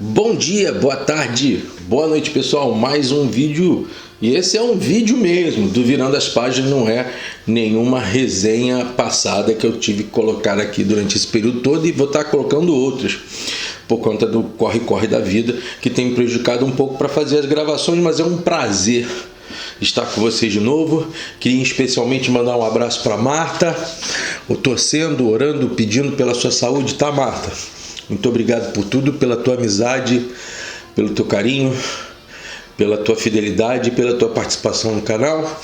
Bom dia, boa tarde, boa noite pessoal, mais um vídeo, e esse é um vídeo mesmo, do Virando as Páginas, não é nenhuma resenha passada que eu tive que colocar aqui durante esse período todo, e vou estar colocando outras, por conta do corre-corre da vida, que tem me prejudicado um pouco para fazer as gravações, mas é um prazer estar com vocês de novo. Queria especialmente mandar um abraço para Marta, torcendo, orando, pedindo pela sua saúde, tá Marta? Muito obrigado por tudo, pela tua amizade, pelo teu carinho, pela tua fidelidade, pela tua participação no canal.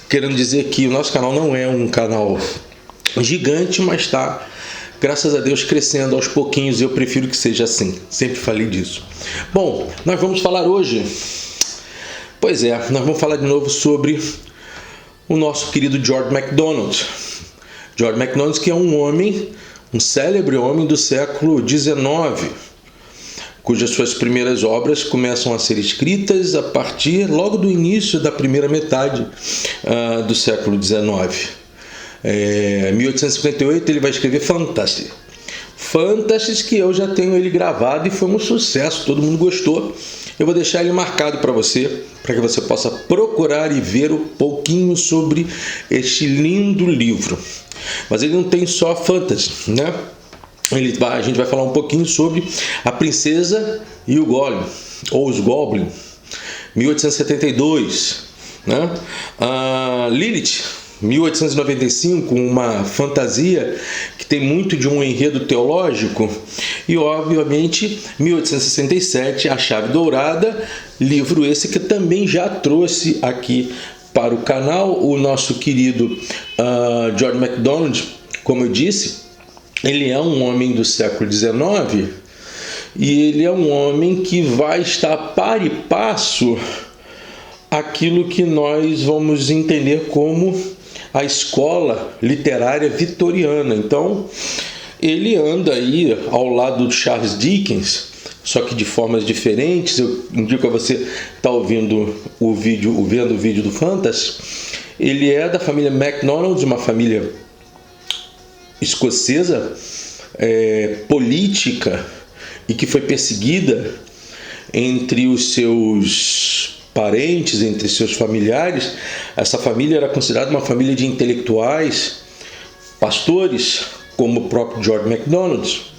Querendo dizer que o nosso canal não é um canal gigante, mas está, graças a Deus, crescendo aos pouquinhos. Eu prefiro que seja assim, sempre falei disso. Bom, nós vamos falar hoje, nós vamos falar de novo sobre o nosso querido George MacDonald. George MacDonald, que é um homem, um célebre homem do século XIX, cujas suas primeiras obras começam a ser escritas a partir logo do início da primeira metade do século XIX. Em 1858 ele vai escrever Fantasy, que eu já tenho ele gravado e foi um sucesso, todo mundo gostou. Eu vou deixar ele marcado para você que você possa procurar e ver um pouquinho sobre este lindo livro. Mas ele não tem só fantasy, né? A gente vai falar um pouquinho sobre A Princesa e o Golem, ou os Goblin, 1872, né? Lilith, 1895, uma fantasia que tem muito de um enredo teológico, e obviamente 1867, A Chave Dourada, livro esse que também já trouxe aqui para o canal o nosso querido George MacDonald. Como eu disse, ele é um homem do século XIX e ele é um homem que vai estar par e passo aquilo que nós vamos entender como a escola literária vitoriana. Então, ele anda aí ao lado do Charles Dickens, só que de formas diferentes. Eu indico a você estar ouvindo vendo o vídeo do Fantasy. Ele é da família MacDonald, uma família escocesa, política, e que foi perseguida entre os seus parentes, entre seus familiares. Essa família era considerada uma família de intelectuais, pastores, como o próprio George MacDonald.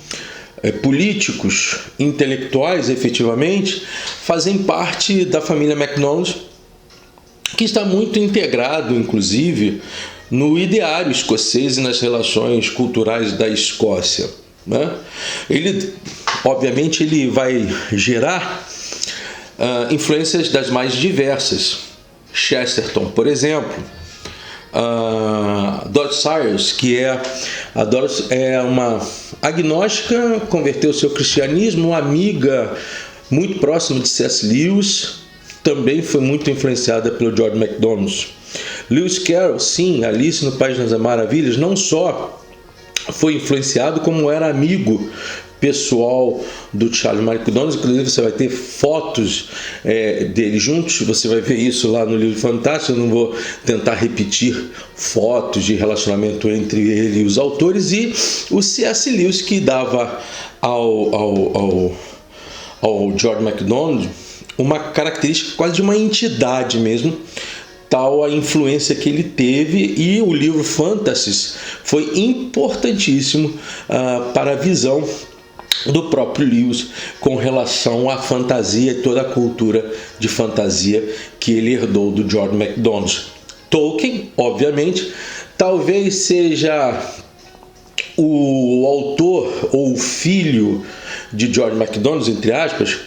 Políticos, intelectuais, efetivamente, fazem parte da família MacDonald, que está muito integrado, inclusive, no ideário escocês e nas relações culturais da Escócia, né? Obviamente, ele vai gerar influências das mais diversas. Chesterton, por exemplo, Dorothy Sayers, que é uma agnóstica, converteu-se ao cristianismo, uma amiga muito próxima de C.S. Lewis, também foi muito influenciada pelo George MacDonald. Lewis Carroll, sim, Alice no País das Maravilhas, não só foi influenciado, como era amigo pessoal do Charles MacDonald. Inclusive você vai ter fotos dele juntos, você vai ver isso lá no livro Fantástico. Eu não vou tentar repetir fotos de relacionamento entre ele e os autores, e o C.S. Lewis, que dava ao George MacDonald uma característica quase de uma entidade mesmo, tal a influência que ele teve. E o livro Fantasy foi importantíssimo para a visão do próprio Lewis com relação à fantasia e toda a cultura de fantasia que ele herdou do George MacDonald. Tolkien, obviamente, talvez seja o autor ou o filho de George MacDonald, entre aspas,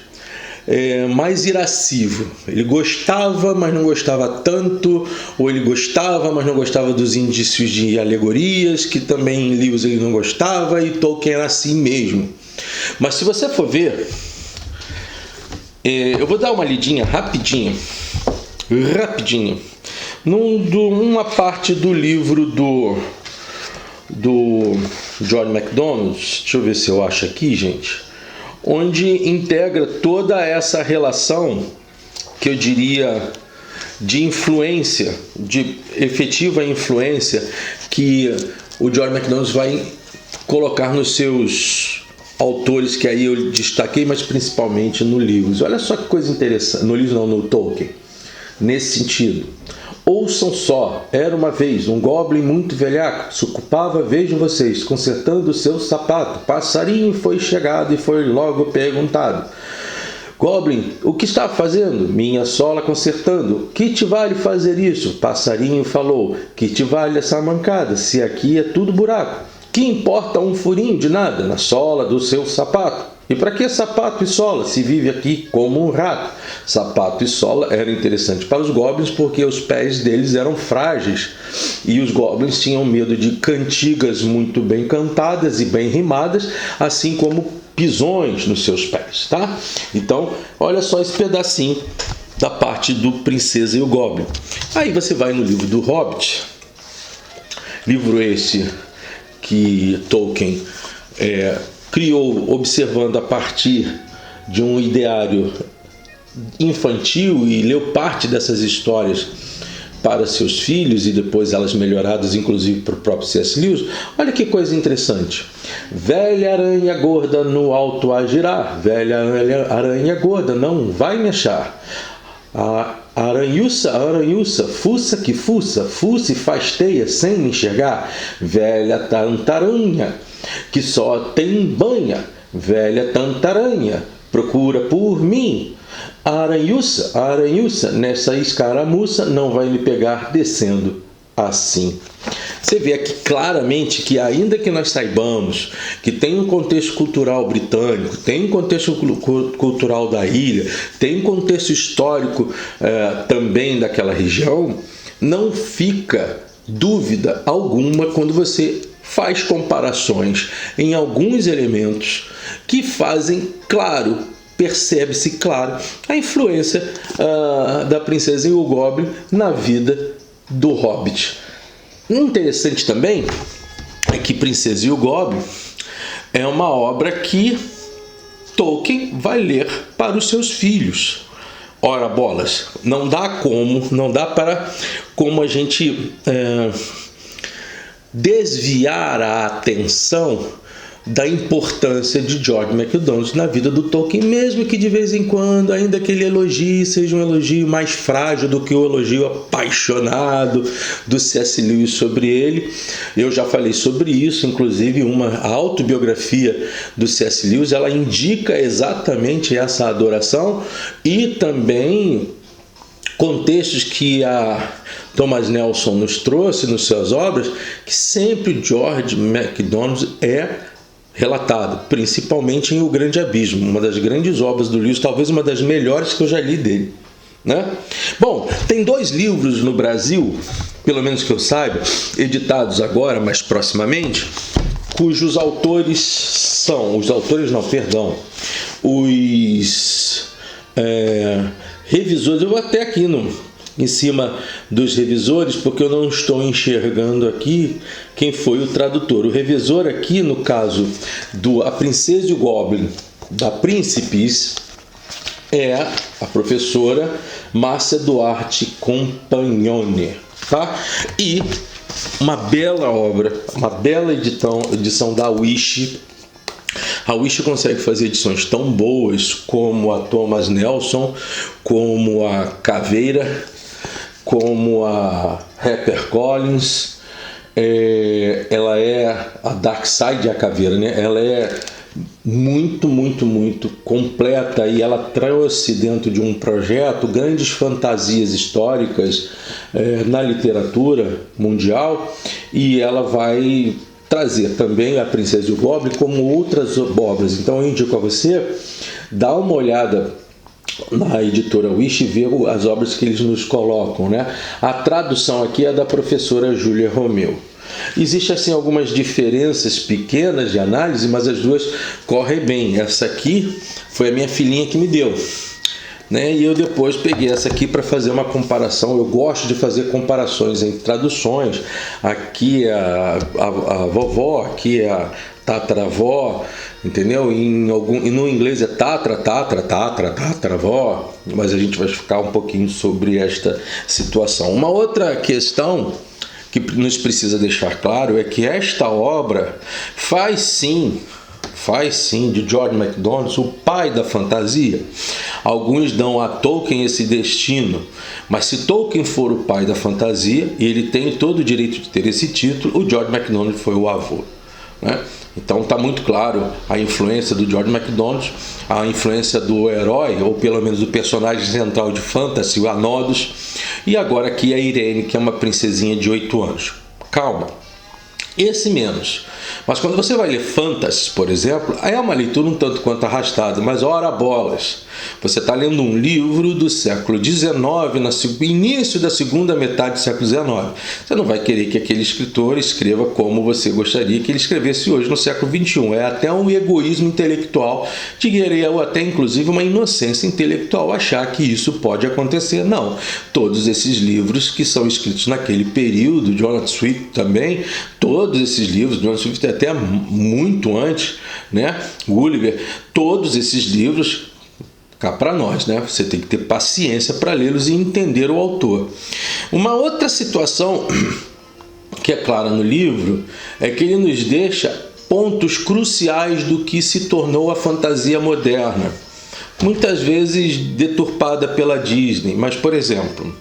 mais irascível. Ele gostava, mas não gostava tanto, ou ele gostava, mas não gostava dos indícios de alegorias, que também em Lewis ele não gostava, e Tolkien era assim mesmo. Mas se você for ver, Eu vou dar uma lidinha rapidinho, numa parte do livro do John McDonald, deixa eu ver se eu acho aqui, gente, onde integra toda essa relação, que eu diria, de influência, de efetiva influência, que o John McDonald vai colocar nos seus autores, que aí eu destaquei, mas principalmente no livro. Olha só que coisa interessante, no livro não, no Tolkien, nesse sentido. Ouçam só, era uma vez um goblin muito velhaco, se ocupava, vejam vocês, consertando o seu sapato. Passarinho foi chegado e foi logo perguntado: Goblin, o que está fazendo? Minha sola consertando. Que te vale fazer isso? Passarinho falou: que te vale essa mancada, se aqui é tudo buraco? Que importa um furinho de nada na sola do seu sapato? E para que sapato e sola, se vive aqui como um rato? Sapato e sola era interessante para os goblins porque os pés deles eram frágeis e os goblins tinham medo de cantigas muito bem cantadas e bem rimadas, assim como pisões nos seus pés, tá? Então, olha só esse pedacinho da parte do Princesa e o Goblin. Aí você vai no livro do Hobbit, livro esse que Tolkien criou observando a partir de um ideário infantil e leu parte dessas histórias para seus filhos e depois elas melhoradas inclusive para o próprio C.S. Lewis. Olha que coisa interessante. Velha aranha gorda no alto a girar, velha aranha gorda não vai me achar. A aranhuça, fuça que fuça, fuça e faz teia sem me enxergar. Velha taranha que só tem banha, velha tantaranha, procura por mim. A aranhuça, nessa escaramuça não vai me pegar descendo assim. Você vê aqui claramente que, ainda que nós saibamos que tem um contexto cultural britânico, tem um contexto cultural da ilha, tem um contexto histórico também daquela região, não fica dúvida alguma quando você faz comparações em alguns elementos que fazem claro, percebe-se claro, a influência da Princesa e o Goblin na vida do Hobbit. Interessante também é que Princesa e o Goblin é uma obra que Tolkien vai ler para os seus filhos. Ora bolas, não dá para como a gente desviar a atenção da importância de George MacDonald na vida do Tolkien, mesmo que de vez em quando, ainda que ele elogie, seja um elogio mais frágil do que o elogio apaixonado do C.S. Lewis sobre ele. Eu já falei sobre isso, inclusive a autobiografia do C.S. Lewis, ela indica exatamente essa adoração e também contextos que a Thomas Nelson nos trouxe nas suas obras, que sempre George MacDonald é relatado, principalmente em O Grande Abismo, uma das grandes obras do Lewis, talvez uma das melhores que eu já li dele, né? Bom, tem 2 livros no Brasil, pelo menos que eu saiba, editados agora, mais proximamente, cujos autores são, os revisores. Eu vou até aqui em cima dos revisores, porque eu não estou enxergando aqui quem foi o tradutor. O revisor aqui, no caso do A Princesa e o Goblin, da Príncipes, é a professora Márcia Duarte Compagnone, tá? E uma bela obra, uma bela edição da Wish. A Wish consegue fazer edições tão boas como a Thomas Nelson, como a Caveira, como a HarperCollins. Ela é a Dark Side, a Caveira, né? Ela é muito, muito, muito completa e ela trouxe dentro de um projeto grandes fantasias históricas na literatura mundial, e ela vai trazer também a Princesa e o Goblin como outras obras. Então eu indico a você dar uma olhada na editora Wish e ver as obras que eles nos colocam, né? A tradução aqui é da professora Júlia Romeu. Existem assim algumas diferenças pequenas de análise, mas as duas correm bem. Essa aqui foi a minha filhinha que me deu. né? E eu depois peguei essa aqui para fazer uma comparação. Eu gosto de fazer comparações entre traduções. Aqui é a vovó, aqui é a tataravó, entendeu? E no inglês é tataravó, mas a gente vai ficar um pouquinho sobre esta situação. Uma outra questão que nos precisa deixar claro é que esta obra faz sim de George MacDonald o pai da fantasia. Alguns dão a Tolkien esse destino, mas se Tolkien for o pai da fantasia, e ele tem todo o direito de ter esse título, o George MacDonald foi o avô, né? Então está muito claro a influência do George MacDonald, a influência do herói, ou pelo menos do personagem central de fantasy, o Anodos, e agora aqui a Irene, que é uma princesinha de 8 anos. Calma, esse menos. Mas quando você vai ler fantasy, por exemplo, aí é uma leitura um tanto quanto arrastada, mas ora bolas, você está lendo um livro do século XIX, no início da segunda metade do século XIX. Você não vai querer que aquele escritor escreva como você gostaria que ele escrevesse hoje no século XXI. É até um egoísmo intelectual, diria eu, até inclusive uma inocência intelectual achar que isso pode acontecer. Não, todos esses livros que são escritos naquele período, Jonathan Swift também, todos esses livros, Jonathan Swift até muito antes, né? Gulliver, todos esses livros, cá para nós, né? Você tem que ter paciência para lê-los e entender o autor. Uma outra situação que é clara no livro é que ele nos deixa pontos cruciais do que se tornou a fantasia moderna, muitas vezes deturpada pela Disney. Mas, por exemplo,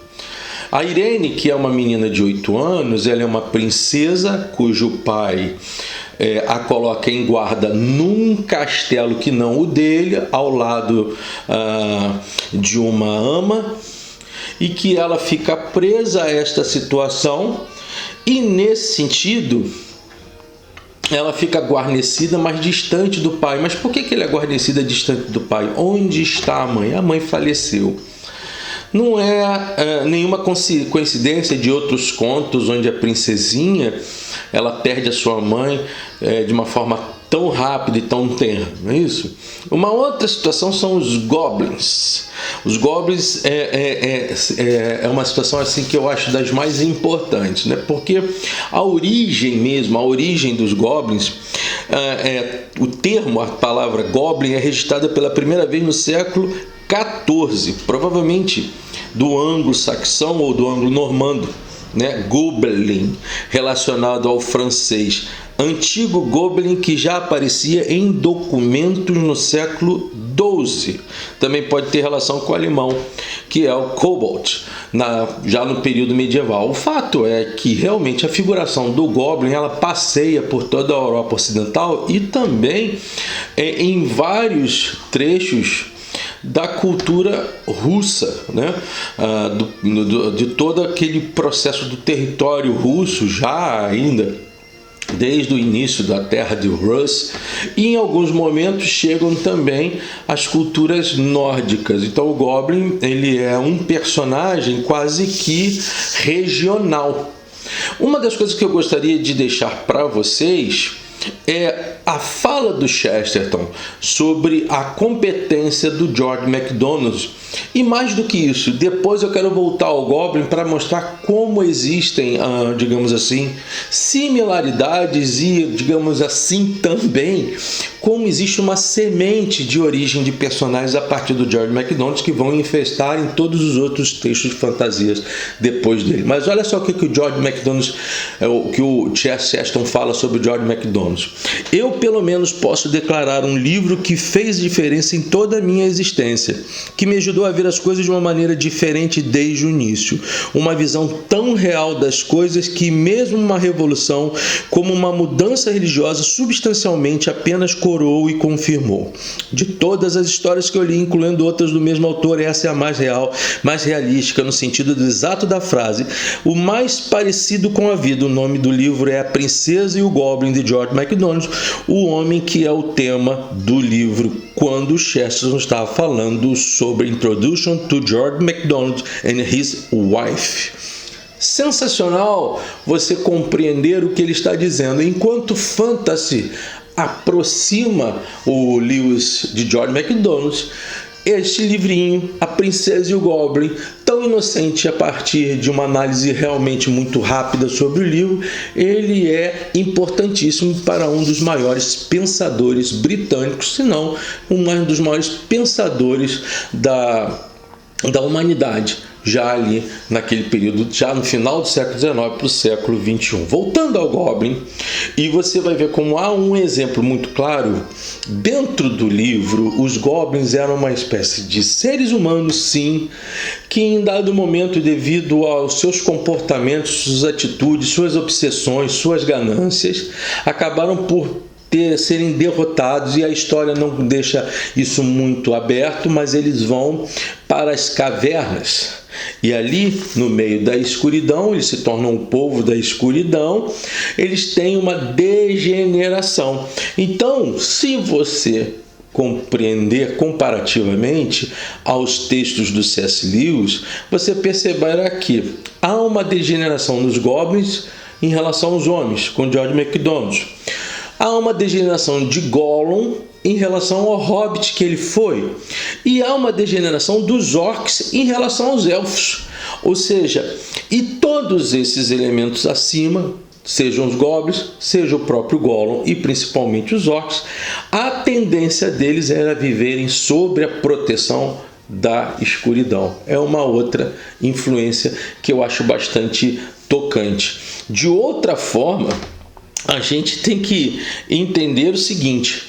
a Irene, que é uma menina de 8 anos, ela é uma princesa cujo pai a coloca em guarda num castelo que não o dele, ao lado de uma ama, e que ela fica presa a esta situação, e nesse sentido ela fica guarnecida, mas distante do pai. Mas por que ela é guarnecida distante do pai? Onde está a mãe? A mãe faleceu. Não é nenhuma coincidência de outros contos onde a princesinha ela perde a sua mãe de uma forma tão rápida e tão tenra, não é isso? Uma outra situação são os goblins. Os goblins é uma situação assim que eu acho das mais importantes, né? Porque a origem dos goblins, o termo, a palavra goblin é registrada pela primeira vez no século XIV, provavelmente do anglo-saxão ou do anglo-normando, né? Goblin, relacionado ao francês, antigo goblin que já aparecia em documentos no século XII. Também pode ter relação com o alemão, que é o kobold, já no período medieval. O fato é que realmente a figuração do goblin ela passeia por toda a Europa Ocidental e também em vários trechos da cultura russa, né? De todo aquele processo do território russo, já ainda desde o início da terra de Rus, e em alguns momentos chegam também as culturas nórdicas. Então o Goblin ele é um personagem quase que regional. Uma das coisas que eu gostaria de deixar para vocês é a fala do Chesterton sobre a competência do George MacDonald. E mais do que isso, depois eu quero voltar ao Goblin para mostrar como existem, digamos assim, similaridades e, digamos assim, também como existe uma semente de origem de personagens a partir do George MacDonald que vão infestar em todos os outros textos de fantasias depois dele. Mas olha só o que o George MacDonald, o que o Chesterton fala sobre o George MacDonald. Eu, pelo menos, posso declarar um livro que fez diferença em toda a minha existência, que me ajudou a ver as coisas de uma maneira diferente desde o início. Uma visão tão real das coisas que mesmo uma revolução, como uma mudança religiosa, substancialmente apenas coroou e confirmou. De todas as histórias que eu li, incluindo outras do mesmo autor, essa é a mais real, mais realística, no sentido exato da frase, o mais parecido com a vida. O nome do livro é A Princesa e o Goblin, de George MacDonald, o homem que é o tema do livro, quando Chesterton estava falando sobre Introduction to George MacDonald and His Wife. Sensacional você compreender o que ele está dizendo. Enquanto fantasy aproxima o Lewis de George MacDonald, este livrinho, A Princesa e o Goblin, tão inocente a partir de uma análise realmente muito rápida sobre o livro, ele é importantíssimo para um dos maiores pensadores britânicos, se não um dos maiores pensadores da humanidade, já ali naquele período, já no final do século XIX para o século XXI. Voltando ao Goblin, e você vai ver como há um exemplo muito claro, dentro do livro, os Goblins eram uma espécie de seres humanos, sim, que em dado momento, devido aos seus comportamentos, suas atitudes, suas obsessões, suas ganâncias, acabaram por serem derrotados, e a história não deixa isso muito aberto, mas eles vão para as cavernas e ali no meio da escuridão, eles se tornam um povo da escuridão, eles têm uma degeneração. Então, se você compreender comparativamente aos textos do C.S. Lewis, você perceberá que há uma degeneração nos Goblins em relação aos homens, com George MacDonald. Há uma degeneração de Gollum em relação ao Hobbit que ele foi. E há uma degeneração dos orcs em relação aos elfos. Ou seja, e todos esses elementos acima, sejam os goblins, seja o próprio Gollum e principalmente os orcs, a tendência deles era viverem sob a proteção da escuridão. É uma outra influência que eu acho bastante tocante. De outra forma, a gente tem que entender o seguinte: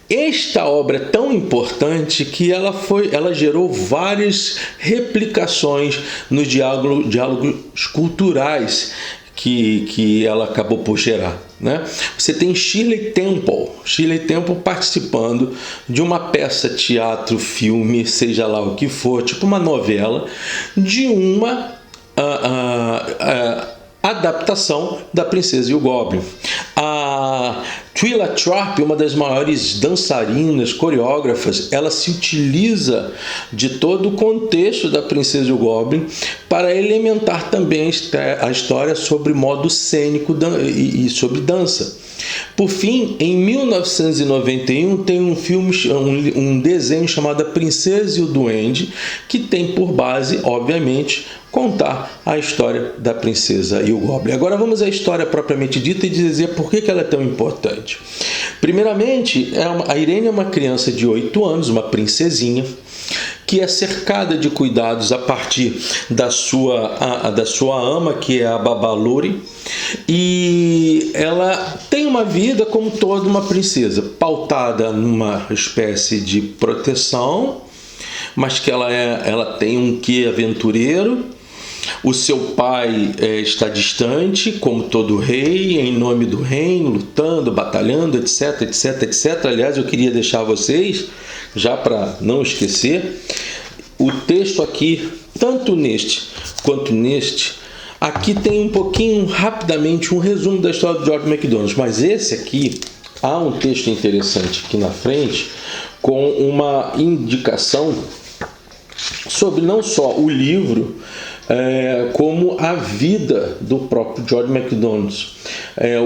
esta obra é tão importante que ela gerou várias replicações nos diálogos culturais que ela acabou por gerar, né? Você tem Shirley Temple participando de uma peça, teatro, filme, seja lá o que for, tipo uma novela, de uma adaptação da Princesa e o Goblin. A Twyla Tharp, uma das maiores dançarinas, coreógrafas, ela se utiliza de todo o contexto da Princesa e o Goblin para elementar também a história sobre modo cênico e sobre dança. Por fim, em 1991 tem um desenho chamado A Princesa e o Duende, que tem por base, obviamente, contar a história da Princesa e o Goblin. Agora vamos à história propriamente dita e dizer por que ela é tão importante. Primeiramente, a Irene é uma criança de 8 anos, uma princesinha, que é cercada de cuidados a partir da sua ama, que é a Babalori, e ela tem uma vida como toda uma princesa, pautada numa espécie de proteção, mas que ela tem um quê aventureiro. O seu pai está distante, como todo rei, em nome do reino, lutando, batalhando, etc, etc, etc. Aliás, eu queria deixar vocês, já para não esquecer, o texto aqui, tanto neste quanto neste, aqui tem um pouquinho, rapidamente, um resumo da história do George MacDonald, mas esse aqui, há um texto interessante aqui na frente, com uma indicação sobre não só o livro, como a vida do próprio George MacDonald.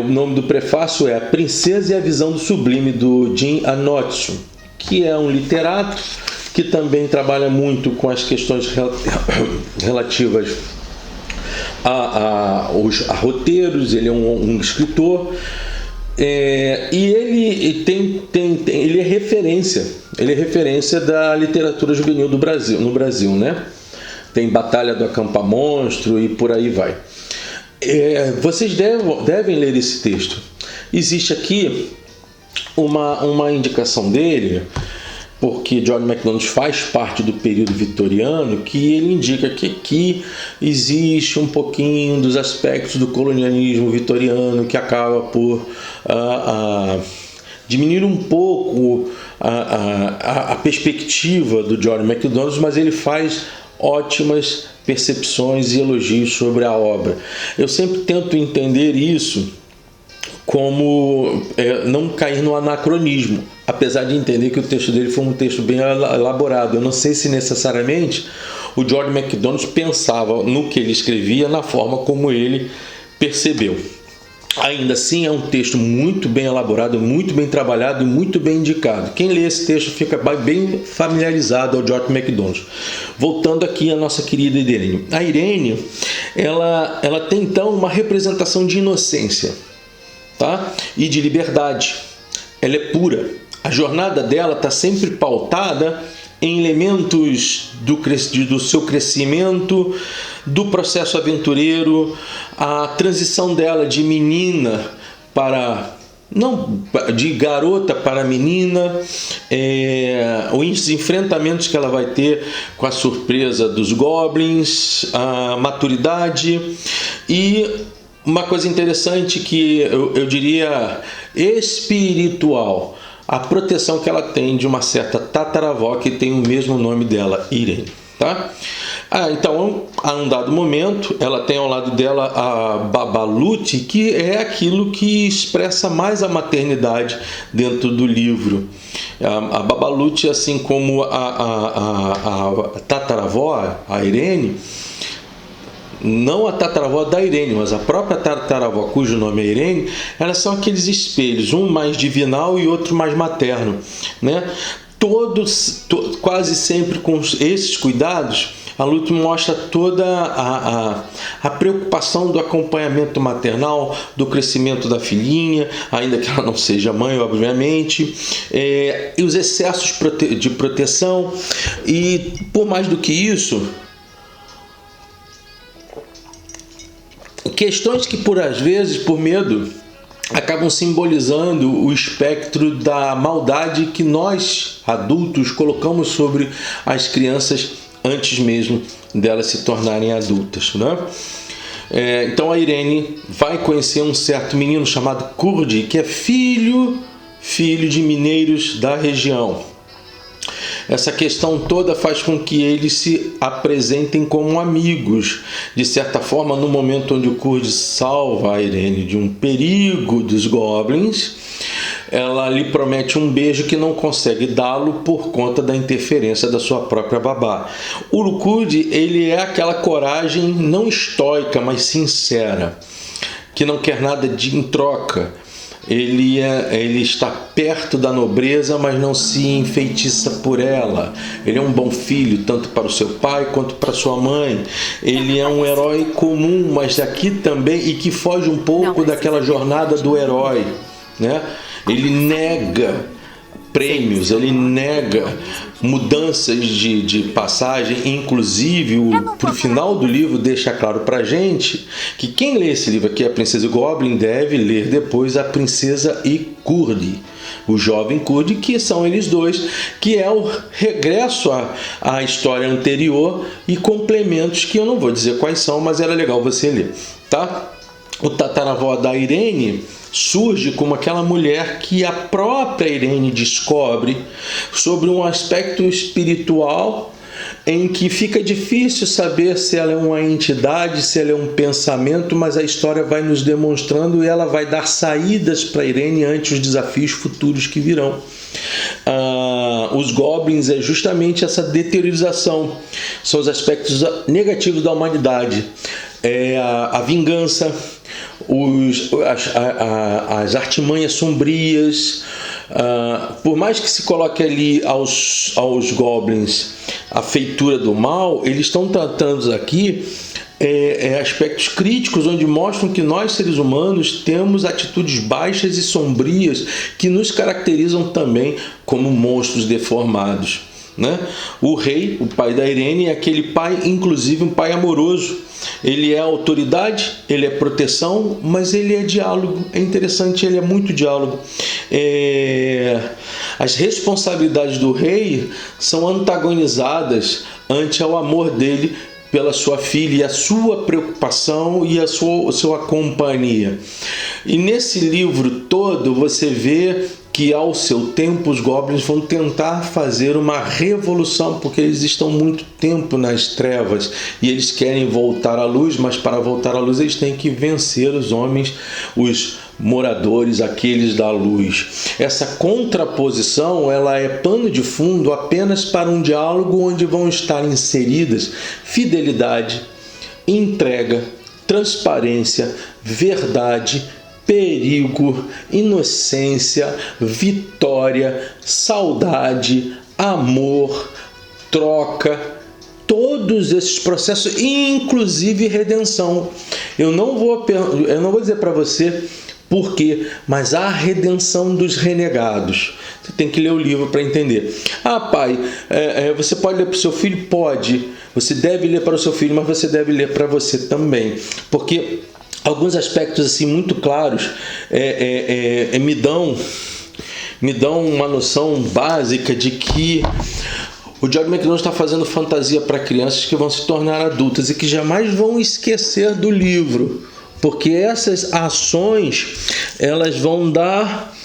O nome do prefácio é A Princesa e a Visão do Sublime, do Jim Anotson, que é um literato que também trabalha muito com as questões relativas a roteiros. Ele é um escritor, e ele é referência da literatura juvenil no Brasil, né? Tem Batalha do Acampa Monstro e por aí vai. Vocês devem ler esse texto. Existe aqui uma indicação dele, porque George MacDonald faz parte do período vitoriano, que ele indica que aqui existe um pouquinho dos aspectos do colonialismo vitoriano que acaba por diminuir um pouco a perspectiva do George MacDonald, mas ele faz ótimas percepções e elogios sobre a obra. Eu sempre tento entender isso como não cair no anacronismo, apesar de entender que o texto dele foi um texto bem elaborado. Eu não sei se necessariamente o George MacDonald pensava no que ele escrevia, na forma como ele percebeu. Ainda assim, é um texto muito bem elaborado, muito bem trabalhado e muito bem indicado. Quem lê esse texto fica bem familiarizado ao George MacDonald. Voltando aqui à nossa querida Irene. A Irene, ela tem então uma representação de inocência, tá? E de liberdade. Ela é pura. A jornada dela está sempre pautada em elementos do seu crescimento, do processo aventureiro, a transição dela de menina para... não, de garota para menina, os enfrentamentos que ela vai ter com a surpresa dos goblins, a maturidade e uma coisa interessante que eu diria espiritual, a proteção que ela tem de uma certa tataravó que tem o mesmo nome dela, Irene, tá? Então, a um dado momento, ela tem ao lado dela a Babalut, que é aquilo que expressa mais a maternidade dentro do livro. A Babalut, assim como a tataravó, a Irene, não a tataravó da Irene, mas a própria tataravó, cujo nome é Irene, elas são aqueles espelhos, um mais divinal e outro mais materno, né? Quase sempre com esses cuidados, a Lute mostra toda a preocupação do acompanhamento maternal, do crescimento da filhinha, ainda que ela não seja mãe, obviamente, e os excessos de proteção, e por mais do que isso, questões que às vezes, por medo, acabam simbolizando o espectro da maldade que nós, adultos, colocamos sobre as crianças antes mesmo delas se tornarem adultas, né? Então a Irene vai conhecer um certo menino chamado Kurdi, que é filho de mineiros da região. Essa questão toda faz com que eles se apresentem como amigos. De certa forma, no momento onde o Kurdi salva a Irene de um perigo dos goblins, ela lhe promete um beijo que não consegue dá-lo por conta da interferência da sua própria babá. O Kurdi, ele é aquela coragem não estoica, mas sincera, que não quer nada em troca. Ele está perto da nobreza, mas não se enfeitiça por ela. Ele é um bom filho, tanto para o seu pai quanto para sua mãe. Ele é um herói comum, mas aqui também, e que foge um pouco daquela jornada do herói, né? Ele nega prêmios, ele nega mudanças de passagem, inclusive pro final do livro deixa claro pra gente que quem lê esse livro aqui, A Princesa Goblin, deve ler depois A Princesa e Kurdi, o jovem Kurdi, que são eles dois, que é o regresso à história anterior e complementos que eu não vou dizer quais são, mas era legal você ler, tá? O tataravó da Irene surge como aquela mulher que a própria Irene descobre sobre um aspecto espiritual em que fica difícil saber se ela é uma entidade, se ela é um pensamento, mas a história vai nos demonstrando e ela vai dar saídas para Irene ante os desafios futuros que virão. Os goblins é justamente essa deteriorização, são os aspectos negativos da humanidade, a vingança, as artimanhas sombrias. Por mais que se coloque ali aos goblins a feitura do mal, eles estão tratando aqui aspectos críticos onde mostram que nós, seres humanos, temos atitudes baixas e sombrias que nos caracterizam também como monstros deformados, né? O rei, o pai da Irene, é aquele pai, inclusive um pai amoroso. Ele é autoridade, ele é proteção, mas ele é diálogo. É interessante, ele é muito diálogo. As responsabilidades do rei são antagonizadas ante o amor dele pela sua filha e a sua preocupação e a sua companhia. E nesse livro todo você vê que ao seu tempo os goblins vão tentar fazer uma revolução, porque eles estão muito tempo nas trevas e eles querem voltar à luz, mas para voltar à luz eles têm que vencer os homens, os moradores, aqueles da luz. Essa contraposição, ela é pano de fundo apenas para um diálogo onde vão estar inseridas fidelidade, entrega, transparência, verdade, perigo, inocência, vitória, saudade, amor, troca, todos esses processos, inclusive redenção. Eu não vou dizer para você por quê, mas a redenção dos renegados. Você tem que ler o livro para entender. Ah, pai, você pode ler para o seu filho? Pode. Você deve ler para o seu filho, mas você deve ler para você também. Porque alguns aspectos assim muito claros me dão uma noção básica de que o George MacDonald está fazendo fantasia para crianças que vão se tornar adultas e que jamais vão esquecer do livro, porque essas ações elas vão dar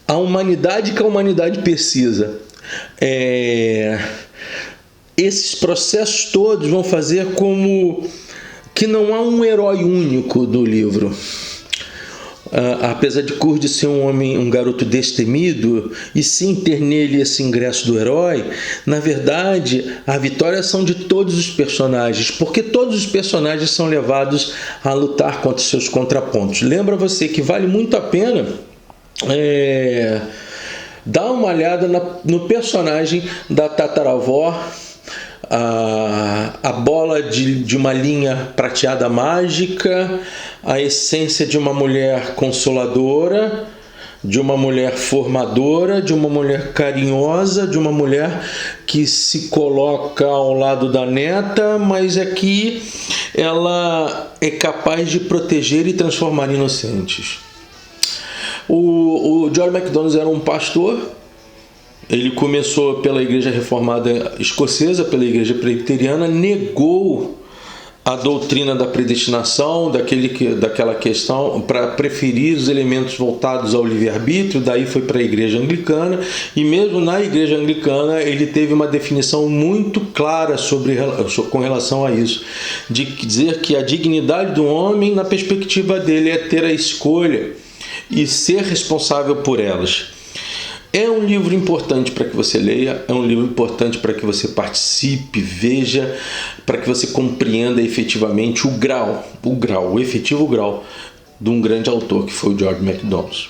a humanidade que a humanidade precisa. Esses processos todos vão fazer como que não há um herói único do livro. Apesar de Curd ser um garoto destemido e sim ter nele esse ingresso do herói, na verdade a vitória são de todos os personagens, porque todos os personagens são levados a lutar contra seus contrapontos. Lembra você que vale muito a pena dar uma olhada no personagem da tataravó, a bola de uma linha prateada mágica, a essência de uma mulher consoladora, de uma mulher formadora, de uma mulher carinhosa, de uma mulher que se coloca ao lado da neta, mas aqui ela é capaz de proteger e transformar inocentes. O George MacDonald era um pastor. Ele começou pela Igreja Reformada Escocesa, pela Igreja Presbiteriana, negou a doutrina da predestinação, daquela questão, para preferir os elementos voltados ao livre-arbítrio. Daí foi para a Igreja Anglicana, e mesmo na Igreja Anglicana ele teve uma definição muito clara com relação a isso, de dizer que a dignidade do homem, na perspectiva dele, é ter a escolha e ser responsável por elas. É um livro importante para que você leia, é um livro importante para que você participe, veja, para que você compreenda efetivamente o efetivo grau de um grande autor que foi o George MacDonald.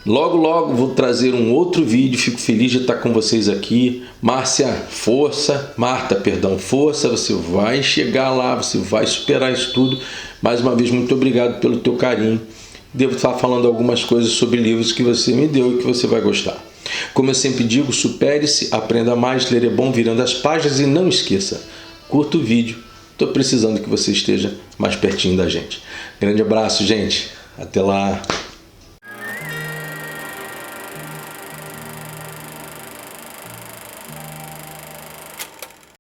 Logo vou trazer um outro vídeo, fico feliz de estar com vocês aqui. Marta, força, você vai chegar lá, você vai superar isso tudo. Mais uma vez, muito obrigado pelo teu carinho. Devo estar falando algumas coisas sobre livros que você me deu e que você vai gostar. Como eu sempre digo, supere-se, aprenda mais, ler é bom virando as páginas e não esqueça, curta o vídeo, estou precisando que você esteja mais pertinho da gente. Grande abraço, gente, até lá!